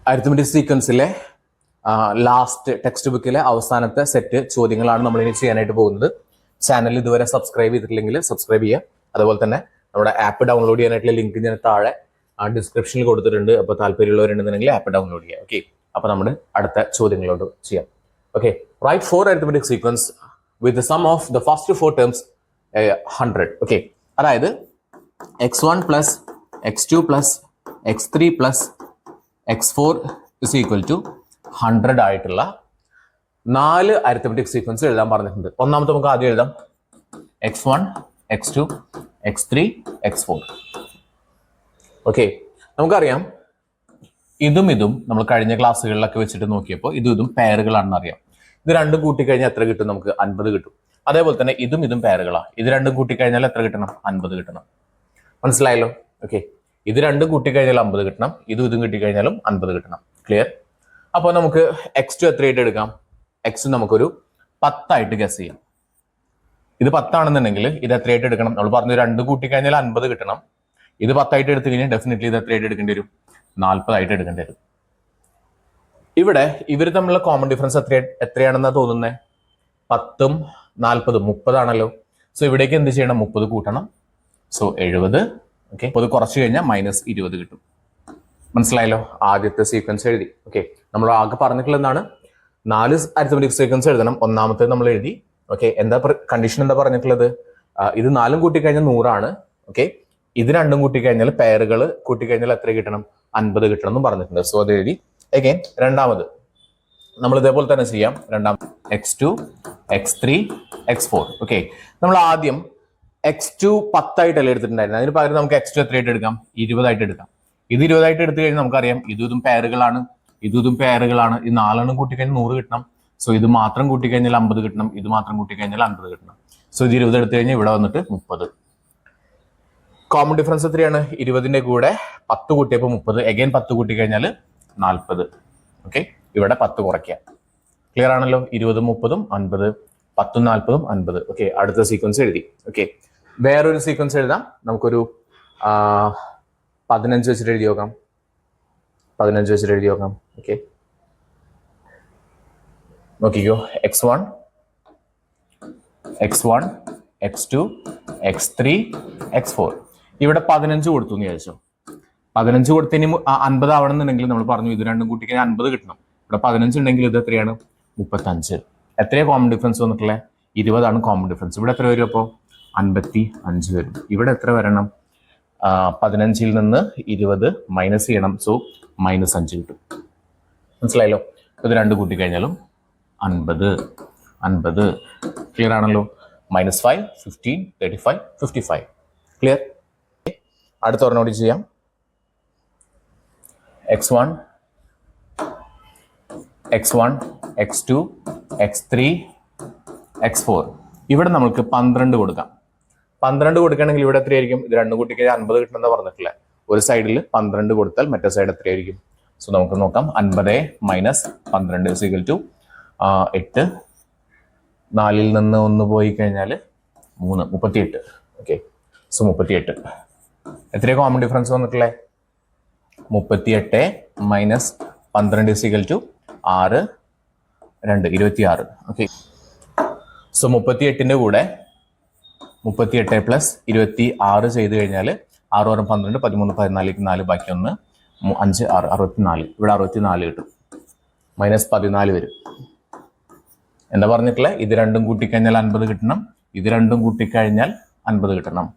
Arithmetic സീക്വൻസിലെ last text ബുക്കിലെ അവസാനത്തെ set ചോദ്യങ്ങളാണ് നമ്മൾ ഇനി ചെയ്യാനായിട്ട് പോകുന്നത്. ചാനൽ ഇതുവരെ സബ്സ്ക്രൈബ് ചെയ്തിട്ടില്ലെങ്കിൽ സബ്സ്ക്രൈബ് ചെയ്യുക. അതുപോലെ തന്നെ നമ്മുടെ ആപ്പ് ഡൗൺലോഡ് ചെയ്യാനായിട്ടുള്ള ലിങ്ക് ഞാൻ താഴെ ഡിസ്ക്രിപ്ഷനിൽ കൊടുത്തിട്ടുണ്ട്. അപ്പോൾ താല്പര്യമുള്ളവരുണ്ടെന്നുണ്ടെങ്കിൽ ആപ്പ് ഡൗൺലോഡ് ചെയ്യുക. ഓക്കെ, അപ്പോൾ നമ്മൾ അടുത്ത ചോദ്യങ്ങളോട് ചെയ്യാം. Okay, right 4 arithmetic sequence with the sum of the first 4 terms 100. Okay, അതായത് x1 plus x2 plus x3 plus x4 is equal to 100 ആയിട്ടുള്ള 4 അരിത്മെറ്റിക് സീക്വൻസ് എഴുതാൻ പറഞ്ഞിട്ടുണ്ട്. ഒന്നാമത്തെ നമുക്ക് ആദ്യം എഴുതാം x1, x2, x3, x4. Okay, നമുക്കറിയാം ഇതും നമ്മൾ കഴിഞ്ഞ ക്ലാസ്സുകളിലൊക്കെ വെച്ചിട്ട് നോക്കിയപ്പോൾ ഇതും പെയറുകളാണെന്ന് അറിയാം. ഇത് രണ്ടും കൂട്ടിക്കഴിഞ്ഞാൽ എത്ര കിട്ടും? നമുക്ക് 50 കിട്ടും. അതേപോലെ തന്നെ ഇതും പെയറുകളാണ്. ഇത് രണ്ടും കൂട്ടിക്കഴിഞ്ഞാൽ എത്ര കിട്ടണം? 50 കിട്ടണം. മനസ്സിലായല്ലോ? ഓക്കെ, ഇത് രണ്ടും കൂട്ടിക്കഴിഞ്ഞാൽ 50 കിട്ടണം, ഇതും കിട്ടിക്കഴിഞ്ഞാലും 50 കിട്ടണം. ക്ലിയർ? അപ്പോൾ നമുക്ക് x2 എത്രയായിട്ട് എടുക്കാം? x നമുക്കൊരു 10 ആയിട്ട് ഗസ് ചെയ്യാം. ഇത് 10 ആണെന്നുണ്ടെങ്കിൽ ഇത് എത്രയായിട്ട് എടുക്കണം? നമ്മൾ പറഞ്ഞു രണ്ടും കൂട്ടിക്കഴിഞ്ഞാൽ 50 കിട്ടണം. ഇത് 10 ആയിട്ട് എടുത്തു കഴിഞ്ഞാൽ ഡെഫിനറ്റ്ലി ഇത് എത്രയായിട്ട് എടുക്കേണ്ടി വരും? 40 ആയിട്ട് എടുക്കേണ്ടി വരും. ഇവിടെ ഇവർ തമ്മിലുള്ള കോമൺ ഡിഫറൻസ് എത്രയാണെന്നാ തോന്നുന്നത്? 10ഉം 40ഉം 30 ആണല്ലോ. സോ ഇവിടേക്ക് എന്ത് ചെയ്യണം? 30 കൂട്ടണം. സോ 70. ഓക്കെ, അപ്പോൾ അത് കുറച്ച് കഴിഞ്ഞാൽ -20 കിട്ടും. മനസ്സിലായല്ലോ? ആദ്യത്തെ സീക്വൻസ് എഴുതി. ഓക്കെ, നമ്മൾ ആകെ പറഞ്ഞിട്ടുള്ള എന്താണ്? 4 അരിത്മെറ്റിക് സീക്വൻസ് എഴുതണം. ഒന്നാമത്തെ നമ്മൾ എഴുതി. ഓക്കെ, എന്താ കണ്ടീഷൻ എന്താ പറഞ്ഞിട്ടുള്ളത്? ഇത് 4ഉം കൂട്ടിക്കഴിഞ്ഞാൽ 100 ആണ്. ഓക്കെ, ഇത് രണ്ടും കൂട്ടിക്കഴിഞ്ഞാൽ പെയറുകൾ കൂട്ടിക്കഴിഞ്ഞാൽ എത്ര കിട്ടണം? 50 കിട്ടണം എന്ന് പറഞ്ഞിട്ടുണ്ട്. സോ അത് എഴുതി. അഗൈൻ രണ്ടാമത് നമ്മൾ ഇതേപോലെ തന്നെ ചെയ്യാം. രണ്ടാമത് x2, x3, x4. ഓക്കെ, നമ്മൾ ആദ്യം x2 10 ആയിട്ടല്ലേ എടുത്തിട്ടുണ്ടായിരുന്നു. അതിന് പകരം നമുക്ക് x2 എത്രയായിട്ട് എടുക്കാം? 20 ആയിട്ട് എടുക്കാം. ഇത് 20 ആയിട്ട് എടുത്തു കഴിഞ്ഞാൽ നമുക്കറിയാം ഇതും പെയറുകളാണ്, ഇതും പെയറുകളാണ്. ഈ 4 കൂട്ടിക്കഴിഞ്ഞാൽ 100 കിട്ടണം. സോ ഇത് മാത്രം കൂട്ടിക്കഴിഞ്ഞാൽ 50 കിട്ടണം, ഇത് മാത്രം കൂട്ടിക്കഴിഞ്ഞാൽ 50 കിട്ടണം. സോ ഇത് 20 എടുത്തു കഴിഞ്ഞാൽ ഇവിടെ വന്നിട്ട് 30. കോമൺ ഡിഫറൻസ് എത്രയാണ്? 20ന്റെ കൂടെ 10 കൂട്ടിയപ്പോൾ 30. അഗൈൻ 10 കൂട്ടിക്കഴിഞ്ഞാൽ 40. ഓക്കെ, ഇവിടെ 10 കുറയ്ക്കുക. ക്ലിയർ ആണല്ലോ? 20ഉം 30ഉം 50, 10ഉം 40ഉം 50. ഓക്കെ, അടുത്ത സീക്വൻസ് എഴുതി. ഓക്കെ, വേറൊരു സീക്വൻസ് എഴുതാം. നമുക്കൊരു 15 വെച്ചിട്ട് എഴുതി നോക്കാം. 15 വെച്ചിട്ട് എഴുതി നോക്കാം. ഓക്കെ, നോക്കിക്കോ. x1, x2, x3, x4. ഇവിടെ 15 കൊടുത്തു എന്ന് വിചാരിച്ചോ. 15 കൊടുത്തതിന് 50 ആവണമെന്നുണ്ടെങ്കിൽ നമ്മൾ പറഞ്ഞു ഇത് രണ്ടും കൂട്ടിക്കഴിഞ്ഞാൽ 50 കിട്ടണം. ഇവിടെ 15 ഉണ്ടെങ്കിൽ ഇത് എത്രയാണ്? 35. എത്രയാണ് കോമൺ ഡിഫറൻസ് വന്നിട്ടുള്ളത്? 20 ആണ് കോമൺ ഡിഫറൻസ്. ഇവിടെ എത്ര വരും? അപ്പോൾ 55 വരും. ഇവിടെ എത്ര വരണം? 15ൽ നിന്ന് 20 മൈനസ് ചെയ്യണം. സോ -5 കിട്ടും. മനസ്സിലായല്ലോ? ഇത് രണ്ടും കൂട്ടിക്കഴിഞ്ഞാലും 50. ക്ലിയർ ആണല്ലോ? -5, 15, 35, 55. ക്ലിയർ? അടുത്ത ഒരെണ്ണോടി ചെയ്യാം. x1, x2, x3, x4. ഇവിടെ നമുക്ക് 12 കൊടുക്കാം. 12 കൊടുക്കുകയാണെങ്കിൽ ഇവിടെ എത്രയായിരിക്കും? ഇത് രണ്ടും കൂട്ടിക്കഴിഞ്ഞാൽ 50 കിട്ടണമെന്ന് പറഞ്ഞിട്ടില്ല. ഒരു സൈഡിൽ 12 കൊടുത്താൽ മറ്റേ സൈഡ് എത്രയായിരിക്കും? സോ നമുക്ക് നോക്കാം. 50 മൈനസ് 12 ഈക്വൽ ടു 8. 4ൽ നിന്ന് 1 പോയി കഴിഞ്ഞാൽ 3, 38. Okay, so 38. എത്രയാണ് കോമൺ ഡിഫറൻസ് വന്നിട്ടുള്ളത്? 38 minus 12 equal to 6, 2, 26. Okay, so 38ന്റെ കൂടെ 38 പ്ലസ് 26 ചെയ്ത് കഴിഞ്ഞാൽ 6, 6, 12, 13, 14, 4 ബാക്കി 1, 5, 6, 64. ഇവിടെ 64 കിട്ടും. -14 വരും. എന്താ പറഞ്ഞിട്ടുള്ളത്? ഇത് രണ്ടും കൂട്ടിക്കഴിഞ്ഞാൽ 50 കിട്ടണം, ഇത് രണ്ടും കൂട്ടിക്കഴിഞ്ഞാൽ 50 കിട്ടണം.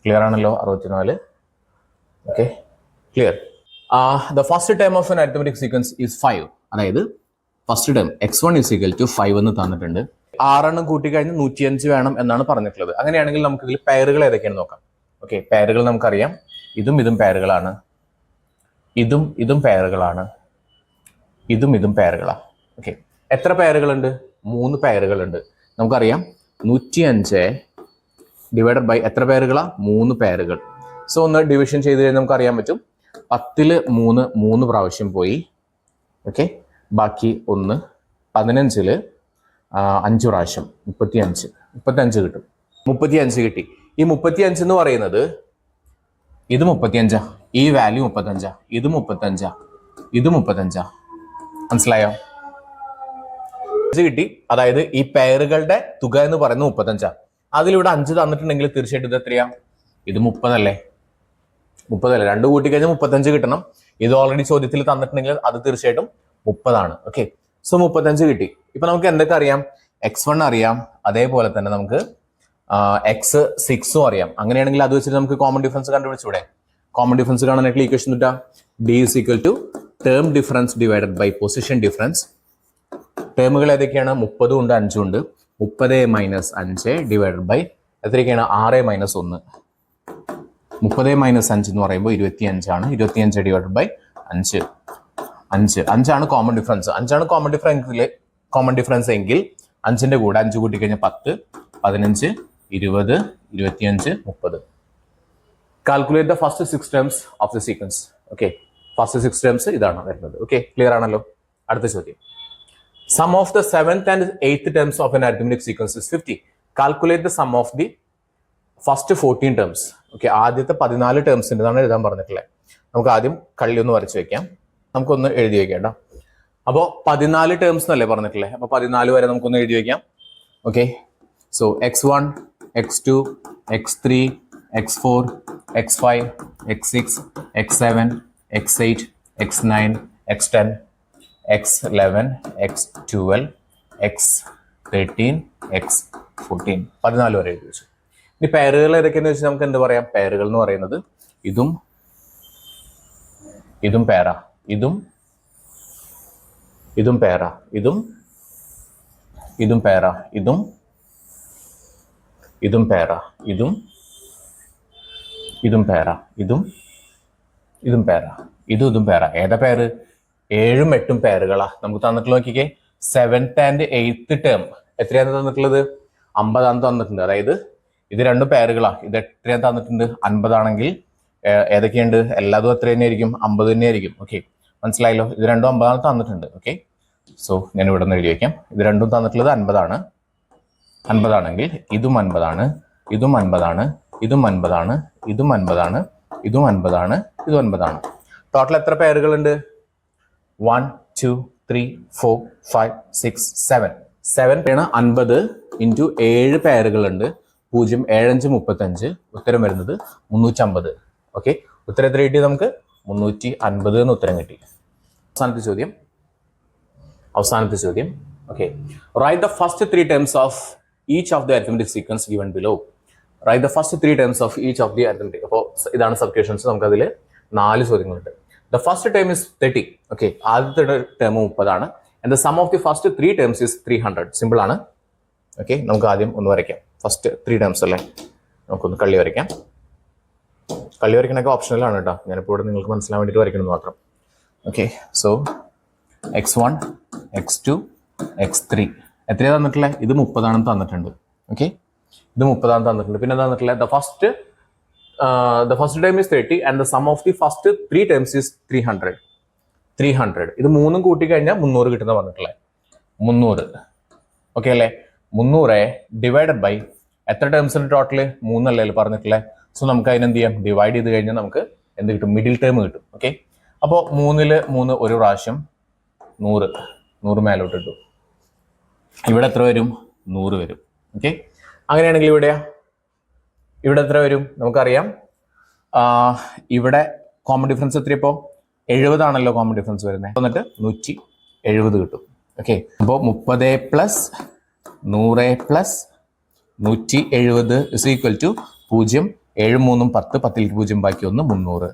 ക്ലിയർ ആണല്ലോ? 64. Okay, clear. The first term of an arithmetic sequence is 5. അതായത് first term x1 is equal to 5 എന്ന് തന്നിട്ടുണ്ട്. 6 കൂട്ടിക്കഴിഞ്ഞാൽ 105 വേണം എന്നാണ് പറഞ്ഞിട്ടുള്ളത്. അങ്ങനെയാണെങ്കിൽ നമുക്ക് ഇതിൽ പെയറുകൾ ഏതൊക്കെയാണ് നോക്കാം. ഓക്കെ, പെയറുകൾ നമുക്കറിയാം. ഇതും പെയറുകളാണ്, ഇതും പെയറുകളാണ്, ഇതും പെയറുകളാണ്. ഓക്കെ, എത്ര പെയറുകളുണ്ട്? 3 പെയറുകളുണ്ട്. നമുക്കറിയാം 105 ഡിവൈഡഡ് ബൈ എത്ര പെയറുകളാണ്? 3 പെയറുകൾ. സോ ഒന്ന് ഡിവിഷൻ ചെയ്ത് കഴിഞ്ഞാൽ നമുക്ക് അറിയാൻ പറ്റും. 10ൽ 3 പ്രാവശ്യം പോയി. ഓക്കെ, ബാക്കി 1. 15ൽ 5 പ്രാവശ്യം 35 കിട്ടും. 35 കിട്ടി. ഈ 35 എന്ന് പറയുന്നത് ഇത് 35, ഈ വാല്യൂ 35, ഇത് 35. ഇത് 35. മനസ്സിലായോ? കിട്ടി. അതായത് ഈ പെയറുകളുടെ തുക എന്ന് പറയുന്നത് 35. അതിലൂടെ 5 തന്നിട്ടുണ്ടെങ്കിൽ തീർച്ചയായിട്ടും ഇത് എത്രയാ? ഇത് 30 അല്ലേ? 2 കൂട്ടി കഴിഞ്ഞാൽ 35 കിട്ടണം. ഇത് ഓൾറെഡി ചോദ്യത്തിൽ തന്നിട്ടുണ്ടെങ്കിൽ അത് തീർച്ചയായിട്ടും 30 ഓക്കെ. സോ 35 കിട്ടി. ഇപ്പൊ നമുക്ക് എന്തൊക്കെ അറിയാം? x1 അറിയാം, അതേപോലെ തന്നെ നമുക്ക് x6 അറിയാം. അങ്ങനെയാണെങ്കിൽ അത് വെച്ചിട്ട് നമുക്ക് കോമൺ ഡിഫറൻസ് കണ്ടുപിടിച്ചൂടെ? കോമൺ ഡിഫറൻസ് കാണാനായിട്ട് ഈക്വേഷൻ കിട്ടാം. d is equal to term difference divided by position difference. ടേമുകൾ ഏതൊക്കെയാണ്? 30 ഉണ്ട്, 5 ഉണ്ട്. 30 മൈനസ് 5 ഡിവൈഡഡ് ബൈ എത്രയൊക്കെയാണ്? 6 മൈനസ് 1. 30 മൈനസ് 5 എന്ന് പറയുമ്പോൾ 25 ആണ്. 25 divided by 5. 5 common difference. 5 common difference എങ്കിൽ 5ന്റെ കൂടെ 5 കൂട്ടി കഴിഞ്ഞാൽ 10, 15, 20, 25, 30. Calculate the first 6 terms of the sequence. Okay, first 6 terms ഇതാണ് വരുന്നത്. ഓക്കെ, ക്ലിയർ ആണല്ലോ? അടുത്ത ചോദ്യം. Sum of the 7th and 8th terms of an arithmetic sequence is 50. Calculate the sum of the first 14 terms. Okay, ആദ്യത്തെ 14 ടേംസിൻ്റെതാണ് എഴുതാൻ പറഞ്ഞിട്ടുള്ളത്. നമുക്ക് ആദ്യം കള്ളി ഒന്ന് വരച്ചു വെക്കാം. നമുക്കൊന്ന് എഴുതി വെക്കാം കേട്ടോ. അപ്പോൾ 14 ടേംസ് എന്നല്ലേ പറഞ്ഞിട്ടുള്ളത്? അപ്പോൾ 14 വരെ നമുക്കൊന്ന് എഴുതി വെക്കാം. Okay, so x1, x2, x3, x4, x5, x6, x7, x8, x9, x10, x11, x12, x13, x14. 14 വരെ എഴുതി വെച്ചു. ഇനി പെയറുകൾ ഏതൊക്കെയെന്ന് വെച്ചാൽ നമുക്ക് എന്ത് പറയാം? പെയറുകൾ എന്ന് പറയുന്നത് ഇതും പേര, ഇതും പേര, ഇതും പേര, ഇതും പേര, ഇതും പേര, ഇതും പേര, ഇതും പേര. ഏതാ പേര്? 7ഉം 8ഉം പേരുകളാ നമുക്ക് തന്നിട്ടുള്ള. നോക്കിക്കേ, 7th and 8th ടേം എത്രയാണ് തന്നിട്ടുള്ളത്? 50 തന്നിട്ടുണ്ട്. അതായത് ഇത് രണ്ടും പേരുകളാ. ഇത് എത്രയാണ് തന്നിട്ടുണ്ട്? 50 ആണെങ്കിൽ ഏതൊക്കെയുണ്ട്? എല്ലാതും എത്ര തന്നെയായിരിക്കും? 50 തന്നെയായിരിക്കും. ഓക്കെ, മനസ്സിലായല്ലോ? ഇത് രണ്ടും 50 തന്നിട്ടുണ്ട്. ഓക്കെ, സോ ഞാൻ ഇവിടെ നിന്ന് എഴുതി വയ്ക്കാം. ഇത് രണ്ടും തന്നിട്ടുള്ളത് 50 ആണെങ്കിൽ ഇതും 50, ഇതും 50, ഇതും 50, ഇതും 50, ഇതും 50, ഇതും 50. ടോട്ടൽ എത്ര പേരുകളുണ്ട്? 1, 2, 3, 4, 5, 6, 7. 7 50 ഇൻറ്റു 7 പേരുകളുണ്ട്. 0, 7, 5, 35. ഉത്തരം വരുന്നത് 350. ഓക്കെ, ഉത്തരം എത്ര കിട്ടി? നമുക്ക് 350 എന്ന് ഉത്തരം കിട്ടി. അവസാനത്തെ ചോദ്യം. Okay, write the first 3 terms of each of the arithmetic sequence given below. Write the first 3 terms of each of the arithmetic. അപ്പോൾ ഇതാണ് സബ്ക്വസ്റ്റൻസ്. നമുക്ക് അതിൽ 4 ചോദ്യങ്ങളുണ്ട്. The first term is 30. Okay, ആദ്യത്തെ term 30 and the sum of the first 3 terms is 300. Simple ആണ്. Okay, നമുക്ക് ആദ്യം ഒന്ന് വരയ്ക്കാം. ഫസ്റ്റ് 3 ടേംസ് അല്ലേ? നമുക്കൊന്ന് കള്ളി വരയ്ക്കാം. കള്ളി വരയ്ക്കണൊക്കെ ഓപ്ഷണലാണ് കേട്ടോ. ഞാനിപ്പോൾ ഇവിടെ നിങ്ങൾക്ക് മനസ്സിലാൻ വേണ്ടിയിട്ട് വരയ്ക്കണമെന്ന് മാത്രം. Okay, so x1, x2, x3 എത്രയാണ് തന്നിട്ടുള്ളത്? ഇത് 30 തന്നിട്ടുണ്ട്. ഓക്കെ, ഇത് 30 തന്നിട്ടുണ്ട്. പിന്നെ തന്നിട്ടുള്ളത് the first term is 30 and the sum of the first 3 terms is 300. ഇത് 3ഉം കൂട്ടി കഴിഞ്ഞാൽ 300 കിട്ടുന്ന പറഞ്ഞിട്ടുള്ളത്. 300. ഓക്കെ അല്ലേ? 300 ഡിവൈഡഡ് ബൈ എത്ര ടേംസ് ഉണ്ട്? ടോട്ടല് 3 അല്ലേ പറഞ്ഞിട്ടുള്ളത്. സോ നമുക്ക് അതിനെന്ത് ചെയ്യാം? ഡിവൈഡ് ചെയ്ത് കഴിഞ്ഞാൽ നമുക്ക് എന്ത് കിട്ടും? മിഡിൽ ടേം കിട്ടും. ഓക്കെ, അപ്പോൾ 3 ഒരു പ്രാവശ്യം 100 മേലോട്ട് ഇട്ടു. ഇവിടെ എത്ര വരും? 100 വരും. ഓക്കെ, അങ്ങനെയാണെങ്കിൽ ഇവിടെ എത്ര വരും? നമുക്കറിയാം. ഇവിടെ കോമൺ ഡിഫറൻസ് എത്ര? ഇപ്പോൾ 70 ആണല്ലോ കോമൺ ഡിഫറൻസ് വരുന്നത്. എന്നിട്ട് 170 കിട്ടും. ഓക്കെ, അപ്പോൾ 30 plus 100 plus 170 is equal to 0, 7, 3, 10, 10ലേക്ക് 0 ബാക്കി 1, 300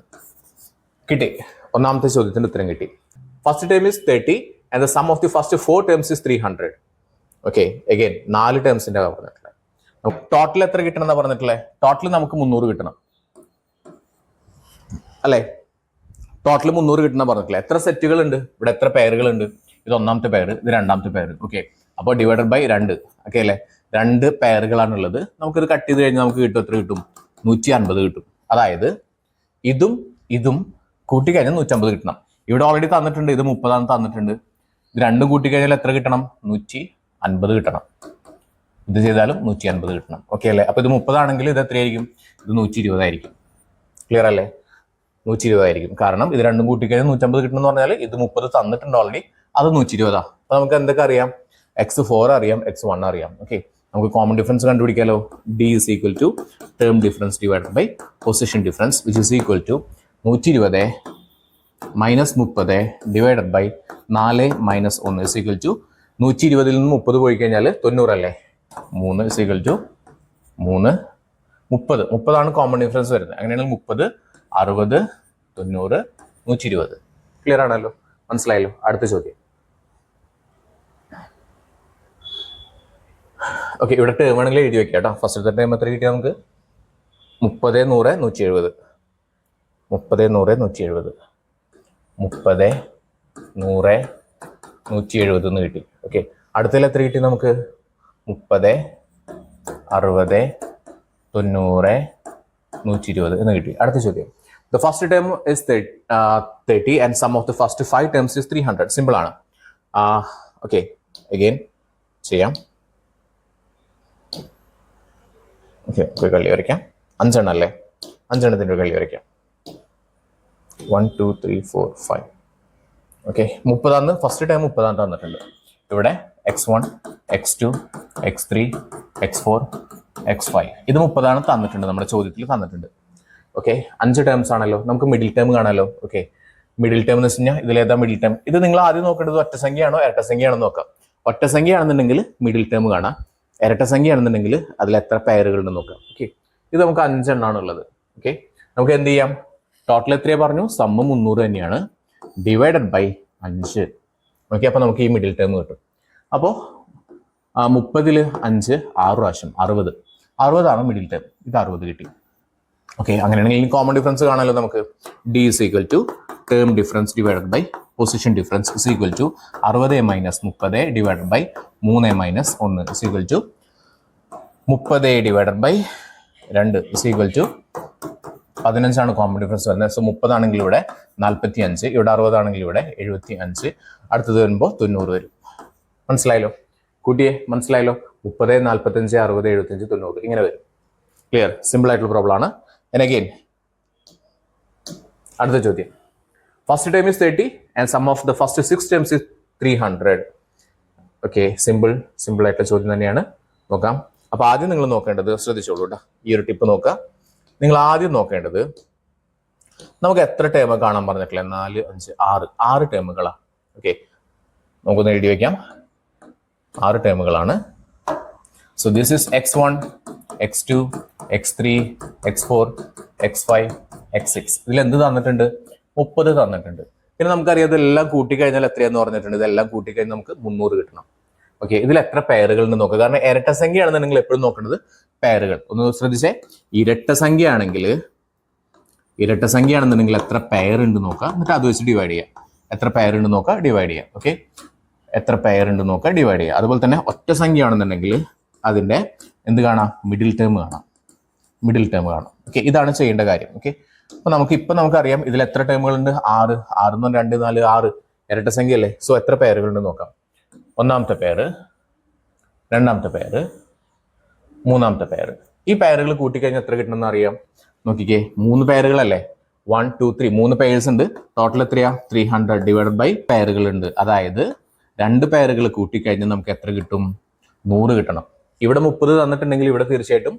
കിട്ടി. ഒന്നാമത്തെ ചോദ്യത്തിന്റെ ഉത്തരം കിട്ടി. First term is 30 and the sum of the first 4 terms is 300. Okay, again 4 ടേംസിന്റെ പറഞ്ഞിട്ടുള്ളത്. ടോട്ടൽ എത്ര കിട്ടണം എന്നാ പറഞ്ഞിട്ടുള്ളത്? ടോട്ടൽ നമുക്ക് 300 കിട്ടണം അല്ലേ? ടോട്ടൽ 300 കിട്ടണം പറഞ്ഞിട്ടില്ല. എത്ര സെറ്റുകൾ ഉണ്ട്? ഇവിടെ എത്ര പേരുകളുണ്ട്? ഇത് ഒന്നാമത്തെ പേര്, ഇത് രണ്ടാമത്തെ പേര്. ഓക്കെ, അപ്പോൾ ഡിവൈഡഡ് ബൈ 2. ഓക്കെ അല്ലേ? 2 പേരുകളാണുള്ളത്. നമുക്കിത് കട്ട് ചെയ്ത് കഴിഞ്ഞാൽ നമുക്ക് കിട്ടും. എത്ര കിട്ടും? 150 കിട്ടും. അതായത് ഇതും കൂട്ടിക്കഴിഞ്ഞാൽ 150 കിട്ടണം. ഇവിടെ ഓൾറെഡി തന്നിട്ടുണ്ട്. ഇത് 30 തന്നിട്ടുണ്ട്. ഇത് രണ്ടും കൂട്ടിക്കഴിഞ്ഞാൽ എത്ര കിട്ടണം? 150 കിട്ടണം. ഇത് ചെയ്താലും 150 കിട്ടണം. ഓക്കെ അല്ലേ? അപ്പൊ ഇത് 30 ആണെങ്കിൽ ഇത് എത്രയായിരിക്കും? ഇത് 120 ആയിരിക്കും. ക്ലിയർ അല്ലേ? 120 ആയിരിക്കും. കാരണം ഇത് രണ്ടും കൂട്ടിക്കഴിഞ്ഞാൽ 150 കിട്ടുമെന്ന് പറഞ്ഞാൽ ഇത് 30 തന്നിട്ടുണ്ട് ഓൾറെഡി, അത് 120. അപ്പൊ നമുക്ക് എന്തൊക്കെ അറിയാം? x4 അറിയാം, x1 അറിയാം. ഓക്കെ, നമുക്ക് കോമൺ ഡിഫറൻസ് കണ്ടുപിടിക്കാലോ. d is equal to term difference divided by position difference which is equal to 120 minus 30 divided by 4 minus 1 is equal to 120 നിന്ന് 30 പോയി കഴിഞ്ഞാൽ 90 അല്ലേ. 3 is equal to 3 30 common difference വരുന്നത്. അങ്ങനെയാണെങ്കിൽ 30 60 90 120. ക്ലിയർ ആണല്ലോ, മനസ്സിലായല്ലോ. അടുത്ത ചോദ്യം. ഓക്കെ, ഇവിടെ ടേം ആണെങ്കിൽ എഴുതി വെക്കാം കേട്ടോ. ഫസ്റ്റത്തെ ടേം എത്ര കിട്ടിയാൽ നമുക്ക് 30 100 170 30 100 170 30 100 170 എന്ന് കിട്ടി. ഓക്കെ, അടുത്തതിൽ എത്ര കിട്ടി നമുക്ക്? 30 60 90 120 എന്ന് കിട്ടി. അടുത്ത ചോദ്യം. The first term is 30 and sum of the first 5 terms is 300. Simple ആണ്. ഓക്കെ, അഗെയിൻ ചെയ്യാം. ഓക്കെ, ഒരു കളി വരയ്ക്കാം. 5 എണ്ണം അല്ലേ? 5 എണ്ണത്തിൻ്റെ ഒരു കളി വരയ്ക്കാം. 1 2 3 4 5. ഓക്കെ, 30 ഫസ്റ്റ് ടൈം 30 തന്നിട്ടുണ്ട്. ഇവിടെ x1 x2 x3 x4 x5 ഇത് 30 തന്നിട്ടുണ്ട്, നമ്മുടെ ചോദ്യത്തിൽ തന്നിട്ടുണ്ട്. ഓക്കെ, 5 ടേംസ് ആണല്ലോ. നമുക്ക് മിഡിൽ ടേം കാണാമല്ലോ. ഓക്കെ, മിഡിൽ ടേം എന്ന് വെച്ച് കഴിഞ്ഞാൽ ഇതിലേതാ മിഡിൽ ടേം? ഇത് നിങ്ങൾ ആദ്യം നോക്കേണ്ടത് ഒറ്റ സംഖ്യയാണോ ഇരട്ട സംഖ്യയാണോ നോക്കാം. ഒറ്റ സംഖ്യയാണെന്നുണ്ടെങ്കിൽ മിഡിൽ ടേം കാണാം, ഇരട്ട സംഖ്യയാണെന്നുണ്ടെങ്കിൽ അതിൽ എത്ര പെയറുകൾ ഉണ്ടെന്ന് നോക്കാം. ഓക്കെ, ഇത് നമുക്ക് 5 എണ്ണമാണ് ഉള്ളത്. ഓക്കെ, നമുക്ക് എന്ത് ചെയ്യാം? ടോട്ടൽ എത്രയാ പറഞ്ഞു? സമ്മ് 300 തന്നെയാണ്, ഡിവൈഡഡ് ബൈ 5. ഓക്കെ, അപ്പോൾ നമുക്ക് ഈ മിഡിൽ ടേം കിട്ടും. അപ്പോൾ 30 5 6 പ്രാവശ്യം 60 മിഡിൽ ടേം. ഇത് 60 കിട്ടി. ഓക്കെ, അങ്ങനെയാണെങ്കിൽ കോമൺ ഡിഫറൻസ് കാണാമല്ലോ നമുക്ക്. d is equal to term difference divided by position difference is equal to 60 minus 30 divided by 3 minus 1 is equal to 30 divided by 2 is equal to 15 common difference വരുന്നത്. So 30 ആണെങ്കിൽ ഇവിടെ 45, ഇവിടെ 60 ആണെങ്കിൽ ഇവിടെ 75, അടുത്തത് വരുമ്പോൾ 90 വരും. മനസ്സിലായല്ലോ? കൂട്ടിയെ മനസ്സിലായല്ലോ? 30 45 60 75 90 ഇങ്ങനെ വരും. ക്ലിയർ? സിമ്പിൾ ആയിട്ടുള്ള പ്രോബ്ലം ആണ്. And again, അടുത്ത ചോദ്യം. First time is 30 and sum of the first 6 terms is 300. Okay, simple ആയിട്ടുള്ള ചോദ്യം തന്നെയാണ്. നോക്കാം. അപ്പൊ ആദ്യം നിങ്ങൾ നോക്കേണ്ടത്, ശ്രദ്ധിച്ചോളൂ കേട്ടോ, ഈ ഒരു ടിപ്പ് നോക്കുക. നിങ്ങൾ ആദ്യം നോക്കേണ്ടത് നമുക്ക് എത്ര ടേം കാണാൻ പറഞ്ഞിട്ടില്ല? 4 5 6 ടേമുകളാണ്. ഓക്കെ, നമുക്കൊന്ന് എഴുതി വെക്കാം. 6 ടേമുകളാണ്. So this is x1 x2 x3 x4 x5 x6. ഇതിൽ എന്ത് തന്നിട്ടുണ്ട്? 30 തന്നിട്ടുണ്ട്. പിന്നെ നമുക്കറിയാം ഇതെല്ലാം കൂട്ടിക്കഴിഞ്ഞാൽ എത്രയാന്ന് പറഞ്ഞിട്ടുണ്ട്. ഇതെല്ലാം കൂട്ടിക്കഴിഞ്ഞാൽ നമുക്ക് 300 കിട്ടണം. ഓക്കെ, ഇതിൽ എത്ര പെയറുകൾ ഉണ്ട് നോക്കുക. കാരണം ഇരട്ട സംഖ്യ ആണെന്നുണ്ടെങ്കിൽ എപ്പോഴും നോക്കേണ്ടത് പെയറുകൾ. ഒന്ന് ശ്രദ്ധിച്ചേ, ഇരട്ട സംഖ്യ ആണെന്നുണ്ടെങ്കിൽ എത്ര പെയർ ഉണ്ട് നോക്കുക, എന്നിട്ട് അത് വെച്ച് ഡിവൈഡ് ചെയ്യുക. എത്ര പെയർ ഉണ്ട് നോക്കുക, ഡിവൈഡ് ചെയ്യുക. ഓക്കെ, എത്ര പെയർ ഉണ്ട് നോക്കുക, ഡിവൈഡ് ചെയ്യുക. അതുപോലെ തന്നെ ഒറ്റ സംഖ്യ ആണെന്നുണ്ടെങ്കിൽ അതിന്റെ എന്ത് കാണാം? മിഡിൽ ടേം കാണാം. ഓക്കെ, ഇതാണ് ചെയ്യേണ്ട കാര്യം. ഓക്കെ, അപ്പൊ നമുക്കറിയാം ഇതിൽ എത്ര ടേമുകളുണ്ട്? 6 6 2 4 6 ഇരട്ട സംഖ്യ അല്ലേ. സോ എത്ര പെയറുകളുണ്ട് നോക്കാം. ഒന്നാമത്തെ പെയർ, രണ്ടാമത്തെ പെയർ, മൂന്നാമത്തെ പെയർ. ഈ പെയറുകൾ കൂട്ടിക്കഴിഞ്ഞാൽ എത്ര കിട്ടണമെന്ന് അറിയാം. നോക്കിക്കേ, 3 പെയറുകളല്ലേ? 1 2 3 3 പെയർസ് ഉണ്ട്. ടോട്ടൽ എത്രയാ? 300 ഡിവൈഡഡ് ബൈ പെയറുകൾ ഉണ്ട്. അതായത് 2 പെയറുകൾ കൂട്ടിക്കഴിഞ്ഞാൽ നമുക്ക് എത്ര കിട്ടും? 100 കിട്ടണം. ഇവിടെ 30 തന്നിട്ടുണ്ടെങ്കിൽ ഇവിടെ തീർച്ചയായിട്ടും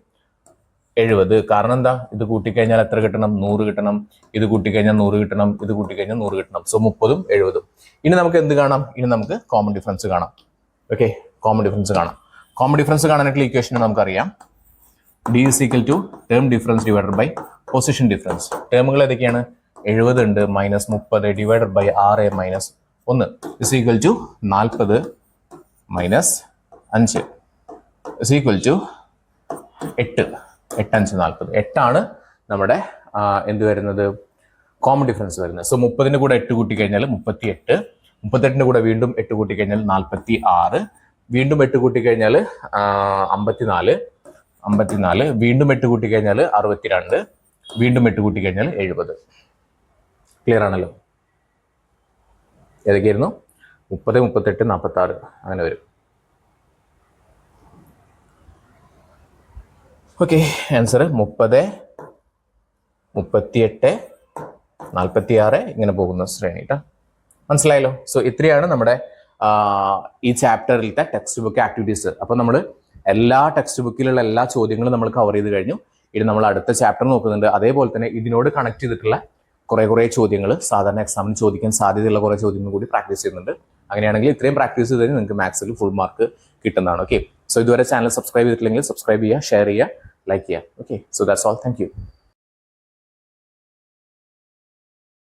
70. കാരണം എന്താ? ഇത് കൂട്ടിക്കഴിഞ്ഞാൽ എത്ര കിട്ടണം? 100 കിട്ടണം. ഇത് കൂട്ടിക്കഴിഞ്ഞാൽ 100 കിട്ടണം. ഇത് കൂട്ടിക്കഴിഞ്ഞാൽ 100 കിട്ടണം. സോ 30ഉം 70ഉം. ഇനി നമുക്ക് എന്ത് കാണാം? ഇനി നമുക്ക് കോമൺ ഡിഫറൻസ് കാണാം. ഓക്കെ, കോമൺ ഡിഫറൻസ് കാണാനായിട്ടുള്ള ഇക്വേഷൻ നമുക്കറിയാം. d is equal to term difference divided by position difference. ടേമുകൾ ഏതൊക്കെയാണ്? 70 ഉണ്ട്, minus 30 divided by 6 minus 1 is equal to 40 minus 5 is equal to 8. 8 5 40. 8 നമ്മുടെ എന്ത് വരുന്നത്? കോമൺ ഡിഫറൻസ് വരുന്നത്. സോ 30ന്റെ കൂടെ 8 കൂട്ടിക്കഴിഞ്ഞാൽ 38. 38ന്റെ കൂടെ വീണ്ടും 8 കൂട്ടിക്കഴിഞ്ഞാൽ 46. വീണ്ടും 8 കൂട്ടിക്കഴിഞ്ഞാൽ 54. 54. വീണ്ടും 8 കൂട്ടിക്കഴിഞ്ഞാൽ 62. വീണ്ടും 8 കൂട്ടിക്കഴിഞ്ഞാൽ 70. ക്ലിയർ ആണല്ലോ? ഏതൊക്കെയായിരുന്നു? 30 38 46 അങ്ങനെ വരും. ഓക്കെ, ആൻസർ 30 38 46 ഇങ്ങനെ പോകുന്ന ശ്രേണി കേട്ടോ. മനസ്സിലായല്ലോ? സോ ഇത്രയാണ് നമ്മുടെ ഈ ചാപ്റ്ററിലത്തെ ടെക്സ്റ്റ് ബുക്ക് ആക്ടിവിറ്റീസ്. അപ്പൊ നമ്മൾ എല്ലാ ടെക്സ്റ്റ് ബുക്കിലുള്ള എല്ലാ ചോദ്യങ്ങളും നമ്മൾ കവർ ചെയ്ത് കഴിഞ്ഞു. ഇനി നമ്മൾ അടുത്ത ചാപ്റ്റർ നോക്കുന്നുണ്ട്. അതേപോലെ തന്നെ ഇതിനോട് കണക്ട് ചെയ്തിട്ടുള്ള കുറെ ചോദ്യങ്ങൾ സാധാരണ എക്സാമിന് ചോദിക്കാൻ സാധ്യതയുള്ള കുറെ ചോദ്യങ്ങൾ കൂടി പ്രാക്ടീസ് ചെയ്യുന്നുണ്ട്. അങ്ങനെയാണെങ്കിൽ ഇത്രയും പ്രാക്ടീസ് ചെയ്ത് കഴിഞ്ഞാൽ നിങ്ങൾക്ക് മാത്സിൽ ഫുൾ മാർക്ക് കിട്ടുന്നതാണ്. ഓക്കെ, സോ ഇതുവരെ ചാനൽ സബ്സ്ക്രൈബ് ചെയ്തിട്ടില്ലെങ്കിൽ സബ്സ്ക്രൈബ് ചെയ്യുക, ഷെയർ ചെയ്യുക, ലൈക്ക് ചെയ്യുക. Okay, so that's all. Thank you.